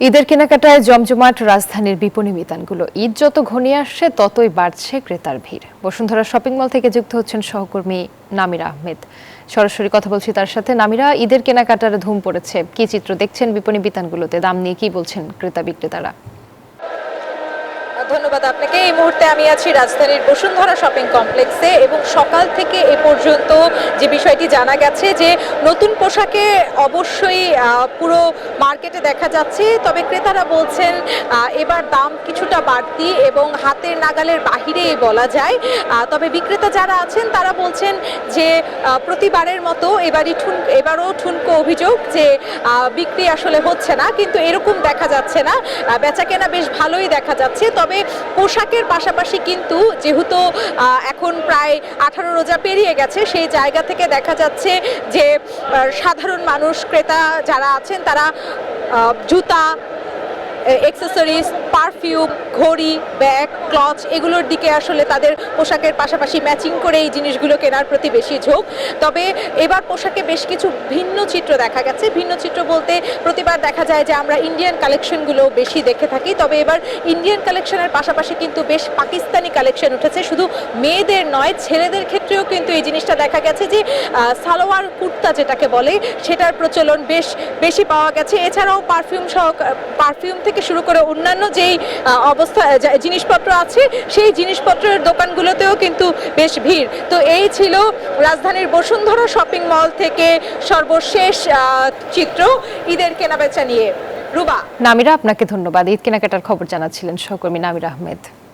ঈদের কেনাকাটায় জমজমাট রাজধানীর বিপণী বিতানগুলো। ঈদ যত ঘনিয়ে আসছে ততই বাড়ছে ক্রেতার ভিড়। বসুন্ধরা শপিং মল থেকে যুক্ত হচ্ছেন সহকর্মী নামিরা আহমেদ। সরাসরি কথা বলছি তার সাথে। নামিরা, ঈদের কেনাকাটার ধুম পড়েছে, কি চিত্র দেখছেন বিপণী বিতানগুলোতে? দাম নিয়ে কি বলছেন ক্রেতা বিক্রেতারা? ধন্যবাদ আপনাকে। এই মুহূর্তে আমি আছি রাজধানীর বসুন্ধরা শপিং কমপ্লেক্সে এবং সকাল থেকে এ পর্যন্ত যে বিষয়টি জানা গেছে যে নতুন পোশাকে অবশ্যই পুরো মার্কেটে দেখা যাচ্ছে, তবে ক্রেতারা বলছেন এবার দাম কিছুটা বাড়তি এবং হাতের নাগালের বাহিরেই বলা যায়। তবে বিক্রেতা যারা আছেন তারা বলছেন যে প্রতিবারের মতো এবারও ঠুনকো অভিযোগ যে বিক্রি আসলে হচ্ছে না, কিন্তু এরকম দেখা যাচ্ছে না, বেচাকেনা বেশ ভালোই দেখা যাচ্ছে। তবে পোশাকের পাশাপাশি কিন্তু যেহেতু এখন প্রায় 18 রোজা পেরিয়ে গেছে, সেই জায়গা থেকে দেখা যাচ্ছে যে সাধারণ মানুষ ক্রেতা যারা আছেন তারা জুতা, অ্যাক্সেসরিজ, পারফিউম, ঘড়ি, ব্যাগ, ক্লচ এগুলোর দিকে আসলে তাদের পোশাকের পাশাপাশি ম্যাচিং করে এই জিনিসগুলো কেনার প্রতি বেশি ঝোঁক। তবে এবার পোশাকে বেশ কিছু ভিন্ন চিত্র দেখা গেছে। ভিন্ন চিত্র বলতে প্রতিবার দেখা যায় যে আমরা ইন্ডিয়ান কালেকশনগুলো বেশি দেখে থাকি, তবে এবার ইন্ডিয়ান কালেকশনের পাশাপাশি কিন্তু বেশ পাকিস্তানি কালেকশন উঠেছে। শুধু মেয়েদের নয়, ছেলেদের ক্ষেত্রেও কিন্তু এই জিনিসটা দেখা গেছে যে সালোয়ার কুর্তা যেটাকে বলে সেটার প্রচলন বেশ বেশি পাওয়া গেছে। এছাড়াও পারফিউম থেকে শুরু করে অন্যান্য যেই জিনিসপত্র আছে সেই জিনিসপত্রের দোকানগুলোতেও কিন্তু বেশ ভিড়। তো এই ছিল রাজধানীর বসুন্ধরা শপিং মল থেকে সর্বশেষ চিত্র ঈদের কেনাবেচা নিয়ে। রুবা। নামিরা, আপনাকে ধন্যবাদ। ঈদ কেনাকাটার খবর জানাচ্ছিলেন সহকর্মী নামিরা আহমেদ।